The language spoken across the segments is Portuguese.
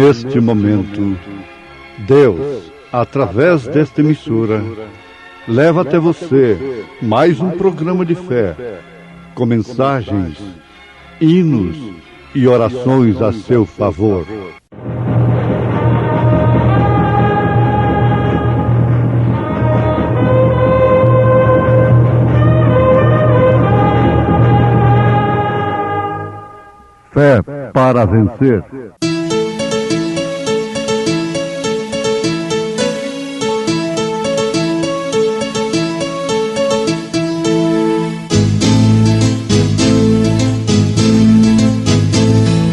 neste momento, Deus, através desta emissora, leva até você mais um programa de fé, com mensagens, hinos e orações a seu favor. Fé para vencer.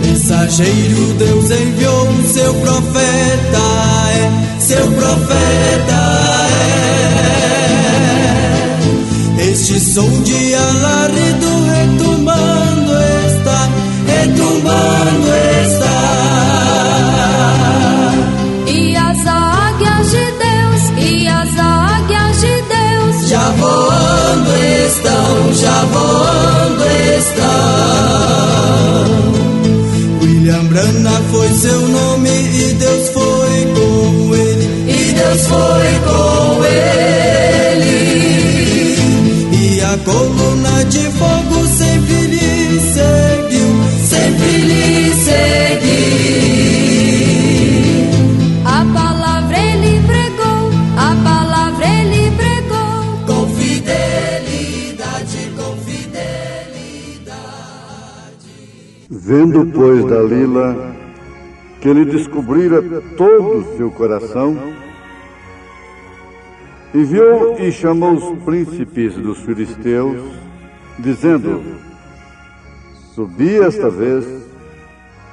Mensageiro, Deus enviou o seu profeta, seu profeta é. Este som de alarido retumbando está, retumbando está. E as águias de Deus, e as águias de Deus já voando estão, já voando estão. William Branham foi seu nome e Deus foi com ele, e Deus foi com ele. E a coluna de fogo sempre lhe seguiu, sempre lhe seguiu. A palavra ele pregou, a palavra ele pregou. Com fidelidade, com fidelidade. Vendo, pois, Dalila que ele descobrira todo o seu coração, enviou e chamou os príncipes dos filisteus, dizendo: subi esta vez,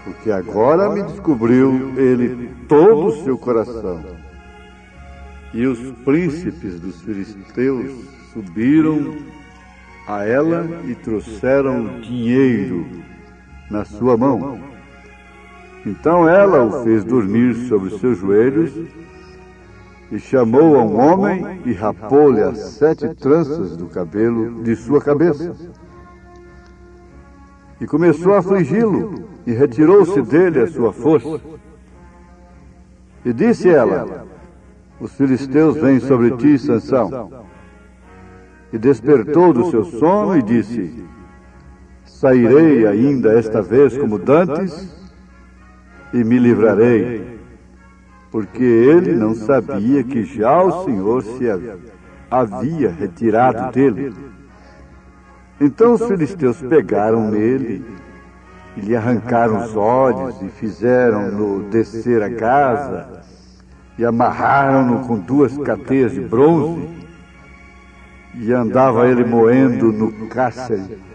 porque agora me descobriu ele todo o seu coração. E os príncipes dos filisteus subiram a ela e trouxeram dinheiro na sua mão. Então ela o fez dormir sobre os seus joelhos e chamou a um homem e rapou-lhe as 7 tranças do cabelo de sua cabeça. E começou a afligi-lo e retirou-se dele a sua força. E disse ela: os filisteus vêm sobre ti, Sansão. E despertou do seu sono e disse: sairei ainda esta vez como dantes e me livrarei, porque ele não sabia que já o Senhor se havia retirado dele. Então os filisteus pegaram nele e lhe arrancaram os olhos e fizeram-no descer a casa e amarraram-no com 2 cadeias de bronze e andava ele moendo no cárcere.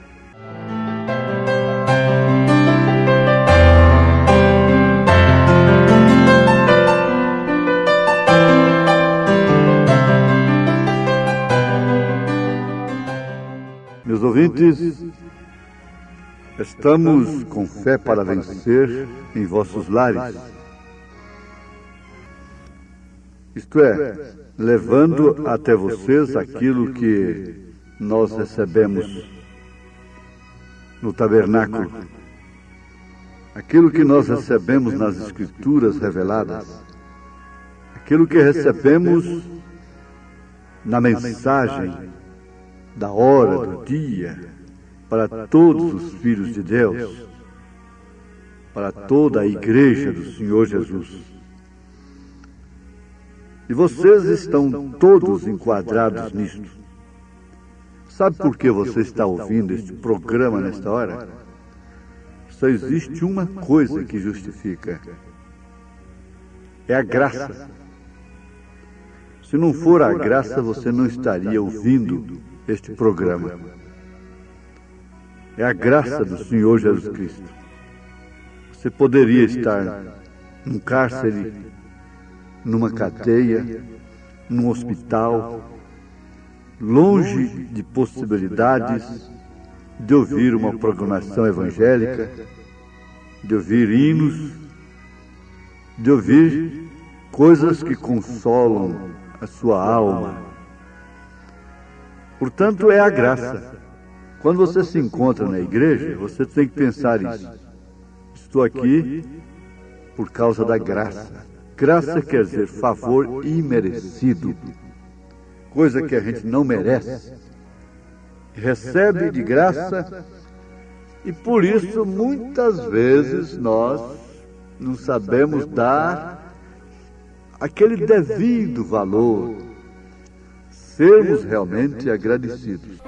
Meus ouvintes, estamos com fé para vencer em vossos lares. Isto é, levando até vocês aquilo que nós recebemos no tabernáculo, aquilo que nós recebemos nas Escrituras reveladas, aquilo que recebemos na mensagem da hora, do dia, para todos os filhos de Deus, para toda a igreja do Senhor Jesus. E vocês estão todos enquadrados nisto. Sabe por que você está ouvindo este programa nesta hora? Só existe uma coisa que justifica: é a graça. Se não for a graça, você não estaria ouvindo este programa. É a graça do Senhor Jesus Cristo. Você poderia estar num cárcere, numa cadeia, num hospital, longe de possibilidades de ouvir uma programação evangélica, de ouvir hinos, de ouvir coisas que consolam a sua alma. Portanto, é a graça. Quando você se encontra na igreja, você tem que pensar isso. Estou aqui por causa da graça. Graça quer dizer favor imerecido, coisa que a gente não merece. Recebe de graça e por isso muitas vezes nós não sabemos dar aquele devido valor, sermos realmente agradecidos.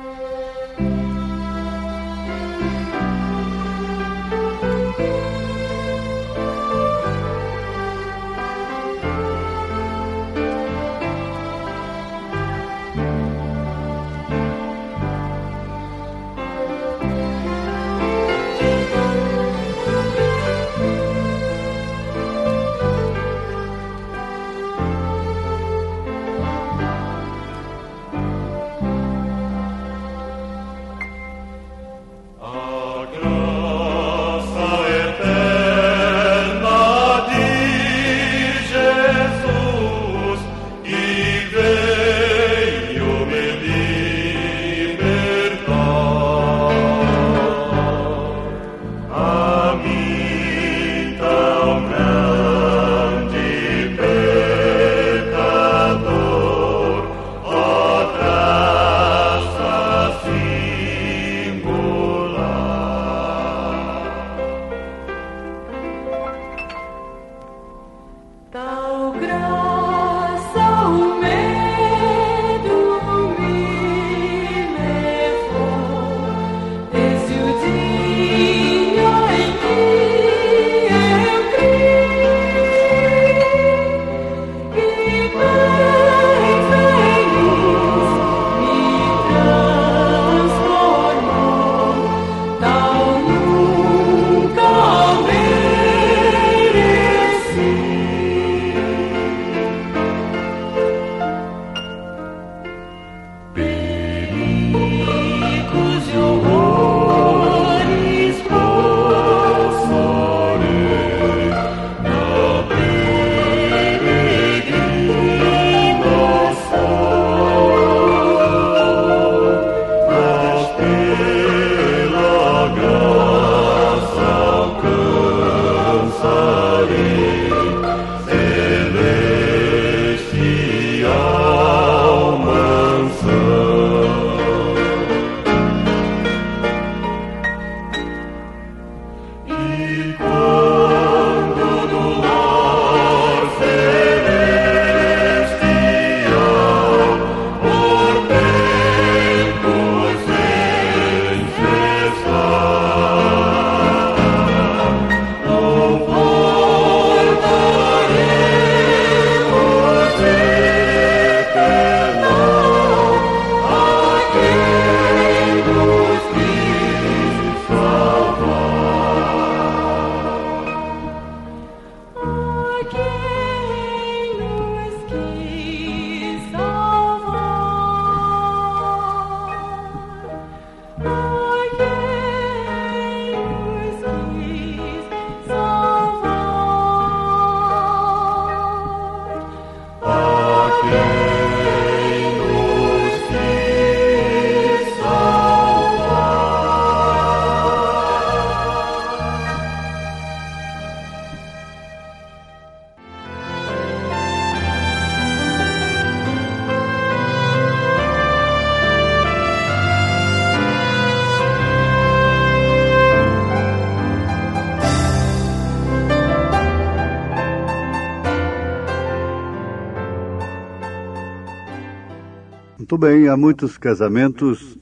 Muito bem, há muitos casamentos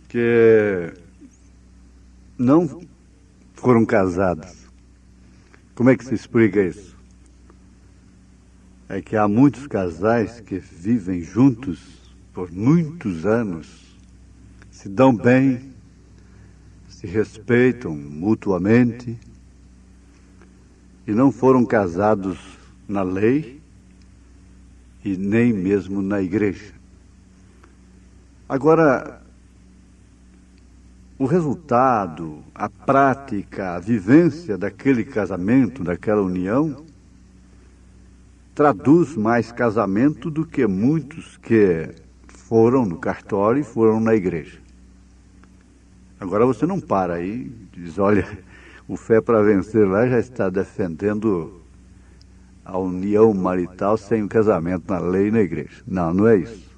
que não foram casados. Como é que se explica isso? É que há muitos casais que vivem juntos por muitos anos, se dão bem, se respeitam mutuamente e não foram casados na lei e nem mesmo na igreja. Agora, o resultado, a prática, a vivência daquele casamento, daquela união, traduz mais casamento do que muitos que foram no cartório e foram na igreja. Agora você não para aí e diz, olha, O Fé para Vencer lá já está defendendo a união marital sem o casamento na lei e na igreja. Não, não é isso.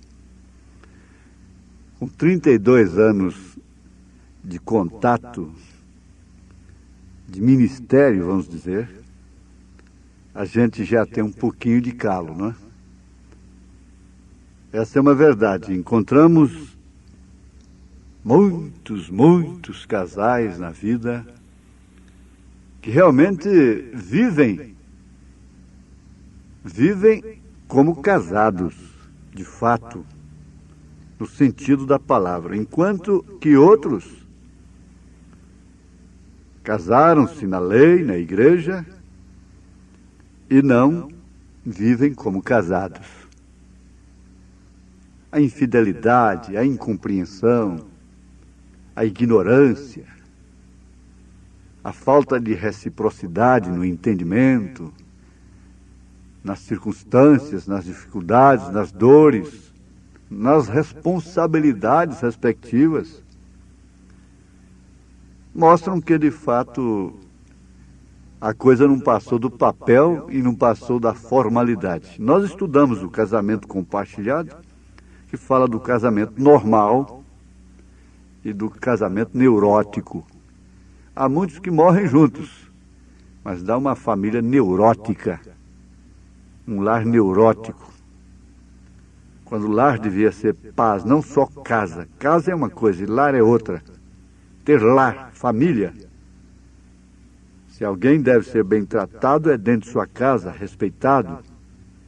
Com 32 anos de contato, de ministério, vamos dizer, a gente já tem um pouquinho de calo, não é? Essa é uma verdade. Encontramos muitos casais na vida que realmente vivem como casados, de fato, no sentido da palavra, enquanto que outros casaram-se na lei, na igreja, e não vivem como casados. A infidelidade, a incompreensão, a ignorância, a falta de reciprocidade no entendimento, nas circunstâncias, nas dificuldades, nas dores, nas responsabilidades respectivas, mostram que, de fato, a coisa não passou do papel e não passou da formalidade. Nós estudamos o casamento compartilhado, que fala do casamento normal e do casamento neurótico. Há muitos que morrem juntos, mas dá uma família neurótica, um lar neurótico. Quando o lar devia ser paz, não só casa. Casa é uma coisa e lar é outra. Ter lar, família. Se alguém deve ser bem tratado, é dentro de sua casa, respeitado.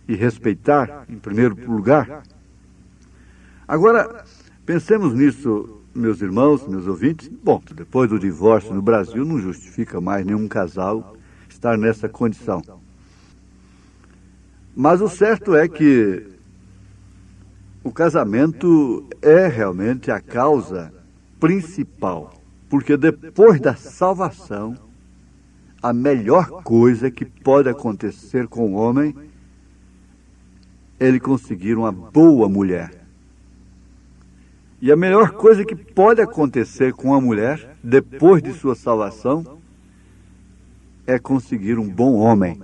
E respeitar, em primeiro lugar. Agora, pensemos nisso, meus irmãos, meus ouvintes. Bom, depois do divórcio no Brasil, não justifica mais nenhum casal estar nessa condição. Mas o certo é que o casamento é realmente a causa principal. Porque depois da salvação, a melhor coisa que pode acontecer com o homem é ele conseguir uma boa mulher. E a melhor coisa que pode acontecer com a mulher, depois de sua salvação, é conseguir um bom homem.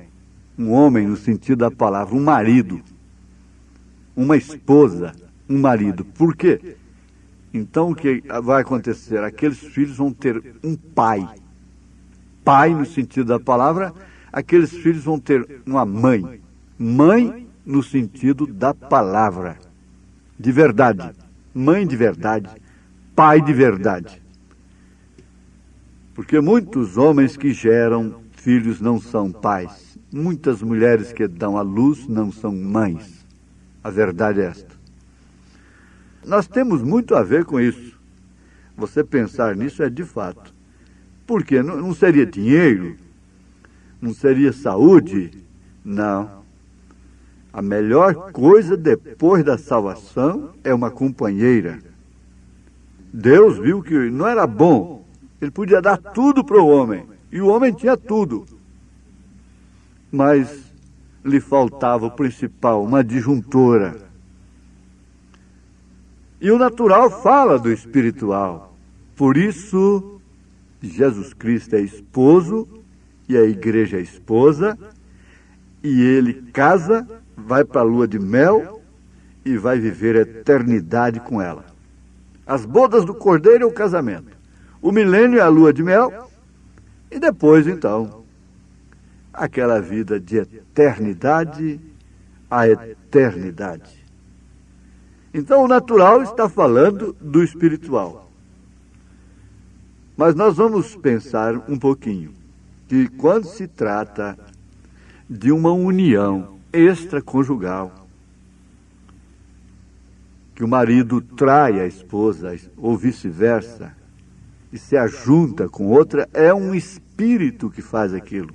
Um homem no sentido da palavra, um marido. Uma esposa, um marido. Por quê? Então o que vai acontecer? Aqueles filhos vão ter um pai. Pai no sentido da palavra, aqueles filhos vão ter uma mãe. Mãe no sentido da palavra. De verdade. Mãe de verdade, pai de verdade. Porque muitos homens que geram filhos não são pais. Muitas mulheres que dão à luz não são mães. A verdade é esta. Nós temos muito a ver com isso. Você pensar nisso é de fato. Por quê? Não seria dinheiro? Não seria saúde? Não. A melhor coisa depois da salvação é uma companheira. Deus viu que não era bom. Ele podia dar tudo para o homem. E o homem tinha tudo. Mas lhe faltava o principal, uma disjuntora. E o natural fala do espiritual. Por isso, Jesus Cristo é esposo e a igreja é esposa. E ele casa, vai para a lua de mel e vai viver a eternidade com ela. As bodas do Cordeiro é o casamento. O milênio é a lua de mel. E depois, então, aquela vida de eternidade a eternidade. Então, o natural está falando do espiritual. Mas nós vamos pensar um pouquinho que quando se trata de uma união extraconjugal, que o marido trai a esposa ou vice-versa e se ajunta com outra, é um espírito que faz aquilo.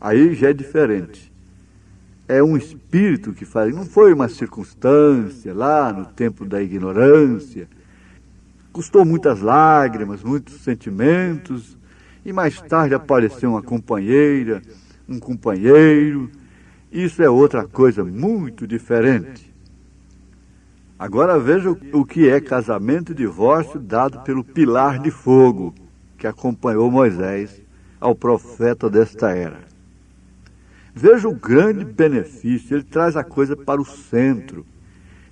Aí já é diferente. É um espírito que faz, não foi uma circunstância lá no tempo da ignorância. Custou muitas lágrimas, muitos sentimentos, e mais tarde apareceu uma companheira, um companheiro. Isso é outra coisa muito diferente. Agora veja o que é casamento e divórcio dado pelo pilar de fogo, que acompanhou Moisés ao profeta desta era. Veja o grande benefício, ele traz a coisa para o centro.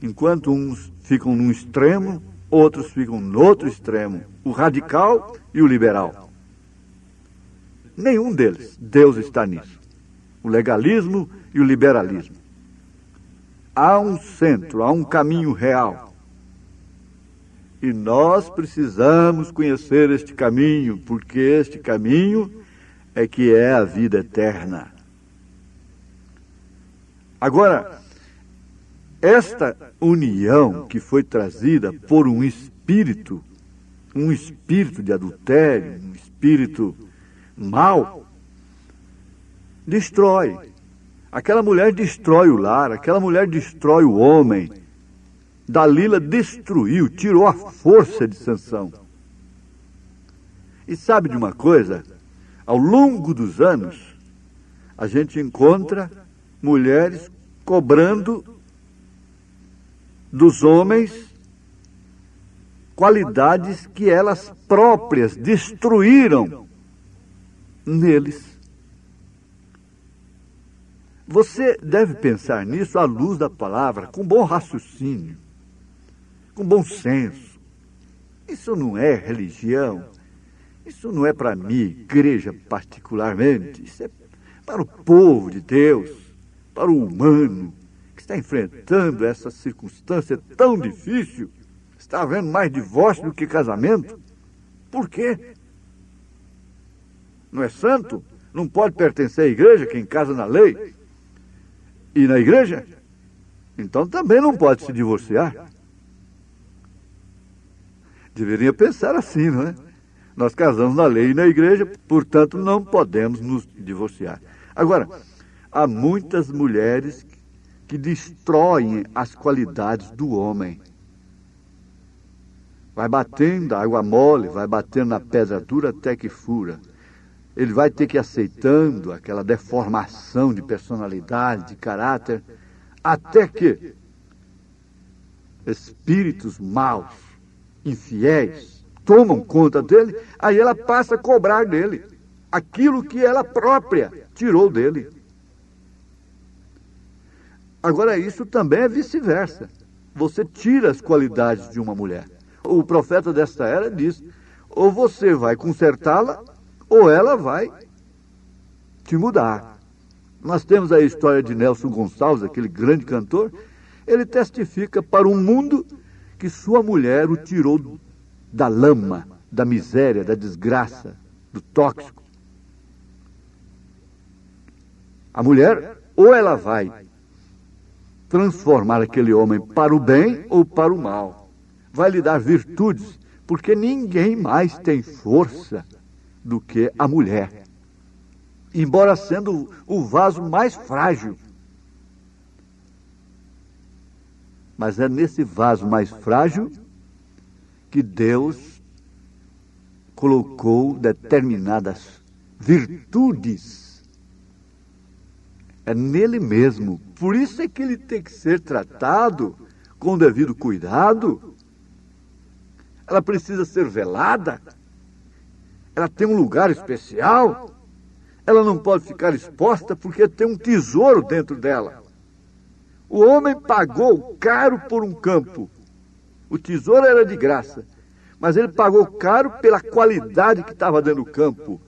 Enquanto uns ficam num extremo, outros ficam no outro extremo, o radical e o liberal. Nenhum deles, Deus está nisso. O legalismo e o liberalismo. Há um centro, há um caminho real. E nós precisamos conhecer este caminho, porque este caminho é que é a vida eterna. Agora, esta união que foi trazida por um espírito de adultério, um espírito mau, destrói. Aquela mulher destrói o lar, aquela mulher destrói o homem. Dalila destruiu, tirou a força de Sansão. E sabe de uma coisa? Ao longo dos anos, a gente encontra mulheres cobrando dos homens qualidades que elas próprias destruíram neles. Você deve pensar nisso à luz da palavra, com bom raciocínio, com bom senso. Isso não é religião, isso não é para mim, igreja particularmente, isso é para o povo de Deus, para o humano que está enfrentando essa circunstância tão difícil. Está havendo mais divórcio do que casamento. Por quê? Não é santo? Não pode pertencer à igreja quem casa na lei e na igreja? Então também não pode se divorciar. Deveria pensar assim, não é? Nós casamos na lei e na igreja, portanto não podemos nos divorciar. Agora, há muitas mulheres que destroem as qualidades do homem. Vai batendo a água mole, vai batendo na pedra dura até que fura. Ele vai ter que ir aceitando aquela deformação de personalidade, de caráter, até que espíritos maus, infiéis, tomam conta dele, aí ela passa a cobrar dele aquilo que ela própria tirou dele. Agora, isso também é vice-versa. Você tira as qualidades de uma mulher. O profeta desta era diz: ou você vai consertá-la, ou ela vai te mudar. Nós temos a história de Nelson Gonçalves, aquele grande cantor. Ele testifica para um mundo que sua mulher o tirou da lama, da miséria, da desgraça, do tóxico. A mulher, ou ela vai transformar aquele homem para o bem ou para o mal. Vai lhe dar virtudes, porque ninguém mais tem força do que a mulher, embora sendo o vaso mais frágil. Mas é nesse vaso mais frágil que Deus colocou determinadas virtudes. É nele mesmo. Por isso é que ele tem que ser tratado com devido cuidado. Ela precisa ser velada. Ela tem um lugar especial. Ela não pode ficar exposta porque tem um tesouro dentro dela. O homem pagou caro por um campo. O tesouro era de graça, mas ele pagou caro pela qualidade que estava dentro do campo.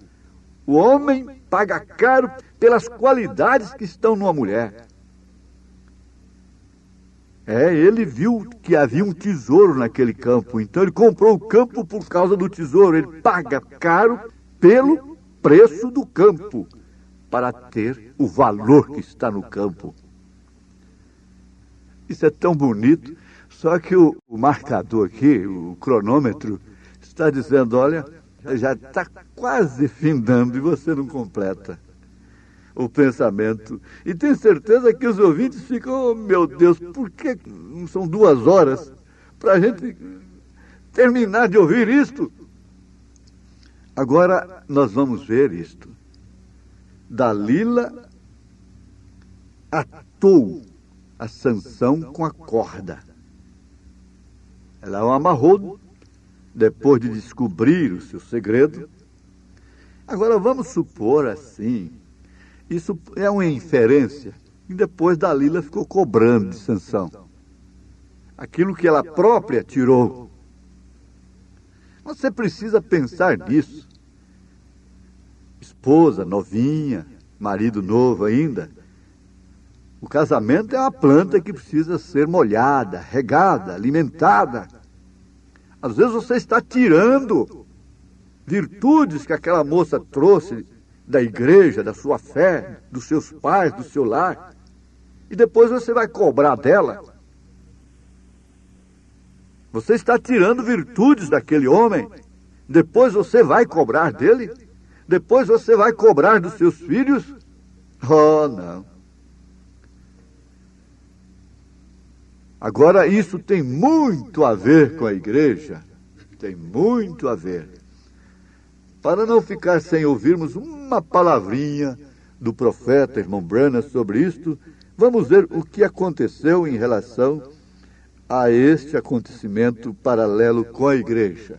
O homem paga caro pelas qualidades que estão numa mulher. Ele viu que havia um tesouro naquele campo, então ele comprou o campo por causa do tesouro. Ele paga caro pelo preço do campo, para ter o valor que está no campo. Isso é tão bonito, só que o marcador aqui, o cronômetro, está dizendo: olha, já está quase findando e você não completa o pensamento. E tenho certeza que os ouvintes ficam: oh, meu Deus, por que não são 2 horas para a gente terminar de ouvir isto? Agora nós vamos ver isto. Dalila atou a Sansão com a corda. Ela o amarrou, depois de descobrir o seu segredo, Agora vamos supor assim, isso é uma inferência, e depois Dalila ficou cobrando de Sansão aquilo que ela própria tirou. Você precisa pensar nisso. Esposa novinha, marido novo ainda. O casamento é uma planta que precisa ser molhada, regada, alimentada. Às vezes você está tirando virtudes que aquela moça trouxe da igreja, da sua fé, dos seus pais, do seu lar, e depois você vai cobrar dela. Você está tirando virtudes daquele homem, depois você vai cobrar dele? Depois você vai cobrar dos seus filhos? Oh, não. Agora, isso tem muito a ver com a igreja. Tem muito a ver. Para não ficar sem ouvirmos uma palavrinha do profeta, irmão Branham, sobre isto, vamos ver o que aconteceu em relação a este acontecimento paralelo com a igreja.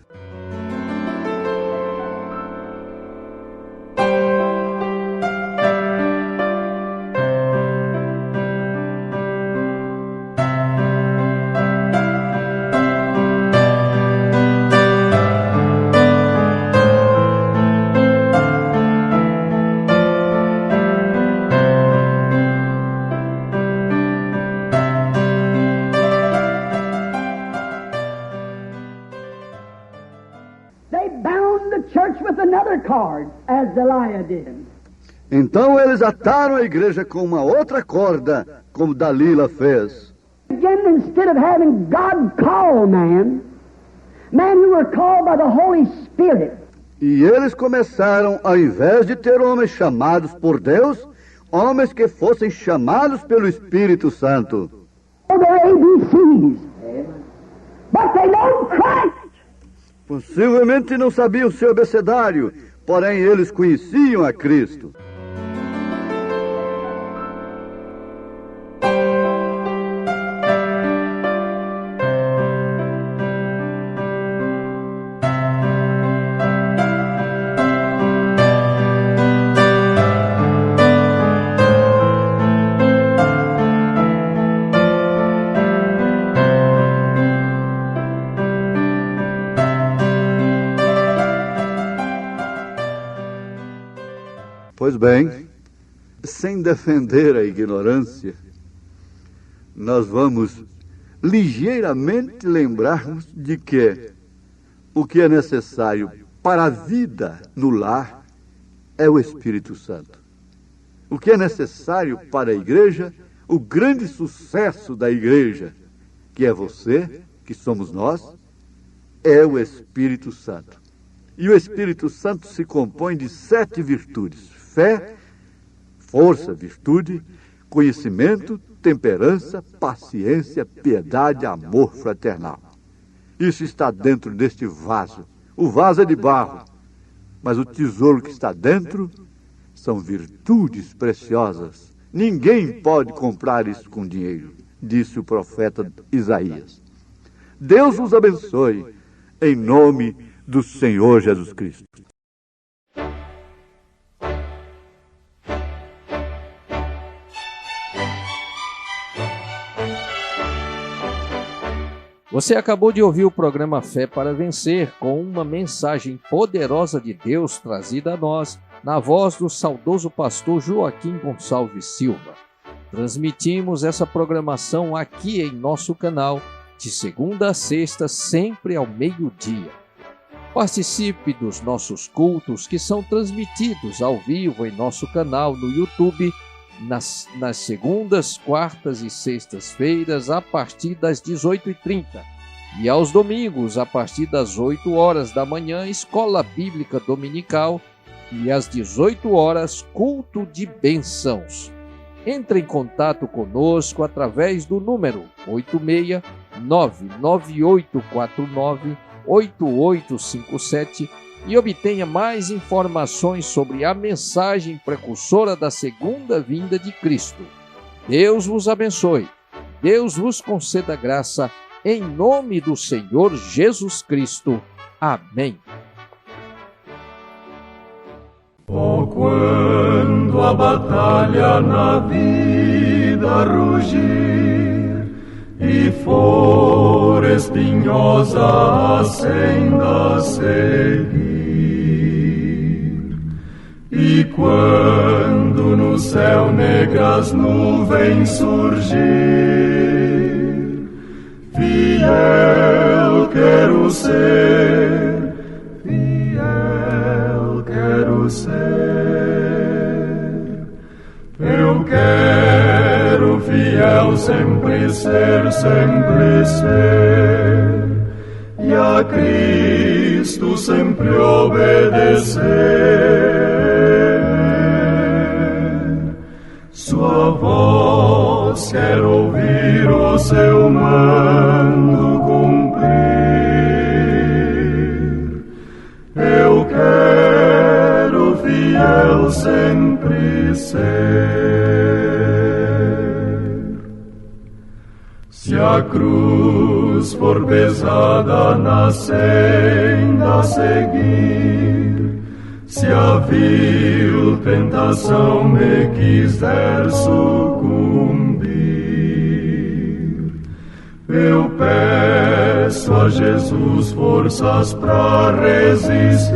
Então eles ataram a igreja com uma outra corda, como Dalila fez. Again, instead of having God call men who were called by the Holy Spirit. E eles começaram, ao invés de ter homens chamados por Deus, homens que fossem chamados pelo Espírito Santo. Their ABCs. But they know Christ. Possivelmente não sabiam o seu abecedário, porém eles conheciam a Cristo. Pois bem, sem defender a ignorância, nós vamos ligeiramente lembrarmos de que o que é necessário para a vida no lar é o Espírito Santo. O que é necessário para a igreja, o grande sucesso da igreja, que é você, que somos nós, é o Espírito Santo. E o Espírito Santo se compõe de 7 virtudes: fé, força, virtude, conhecimento, temperança, paciência, piedade, amor fraternal. Isso está dentro deste vaso. O vaso é de barro, mas o tesouro que está dentro são virtudes preciosas. Ninguém pode comprar isso com dinheiro, disse o profeta Isaías. Deus os abençoe, em nome do Senhor Jesus Cristo. Você acabou de ouvir o programa Fé para Vencer, com uma mensagem poderosa de Deus trazida a nós, na voz do saudoso pastor Joaquim Gonçalves Silva. Transmitimos essa programação aqui em nosso canal, de segunda a sexta, sempre ao meio-dia. Participe dos nossos cultos, que são transmitidos ao vivo em nosso canal no YouTube, nas segundas, quartas e sextas-feiras, a partir das 18h30. E aos domingos, a partir das 8 horas da manhã, Escola Bíblica Dominical, e às 18 horas, culto de bênçãos. Entre em contato conosco através do número 86998498857 e obtenha mais informações sobre a mensagem precursora da segunda vinda de Cristo. Deus vos abençoe. Deus vos conceda graça, em nome do Senhor Jesus Cristo. Amém. quando a batalha na vida rugir e for espinhosa a senda seguir, e quando no céu negras nuvens surgir, fiel quero ser, fiel quero ser. Eu quero fiel sempre ser, e a Cristo sempre obedecer. Sua voz quero ouvir, o seu mando cumprir. Eu quero fiel sempre ser. Se a cruz for pesada na senda a seguir, se a vil tentação me quiser sucumbir, eu peço a Jesus forças para resistir.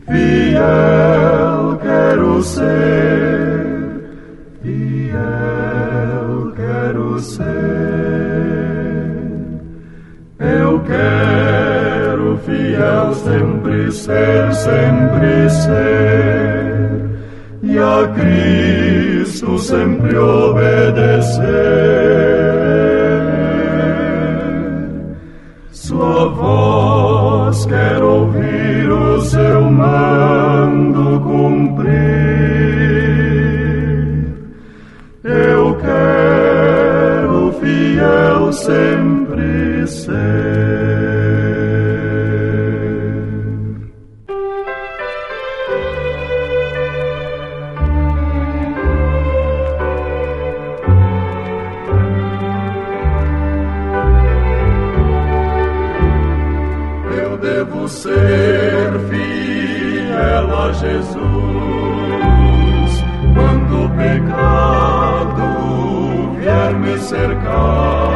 Fiel quero ser, fiel quero ser. Eu quero fiel sempre ser, e a Cristo sempre obedecer. Sua voz quero ouvir, o seu mando cumprir. Eu quero fiel sempre ser. Eu devo ser fiel a Jesus quando o pecado vier me cercar.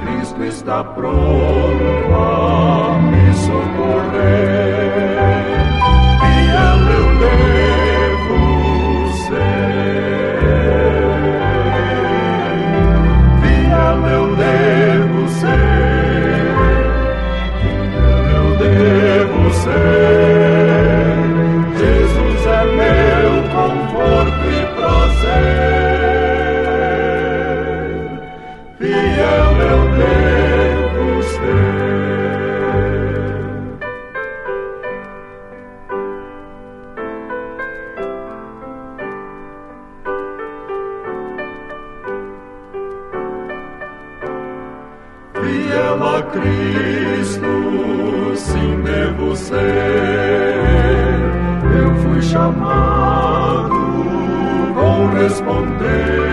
Cristo está pronto a me socorrer. Fiel eu devo ser, fiel eu devo ser, fiel eu devo ser. Jesus é meu conforto e prazer. Fiel eu devo ser. Fiel a Cristo, sim devo ser. Eu fui chamado, vou responder.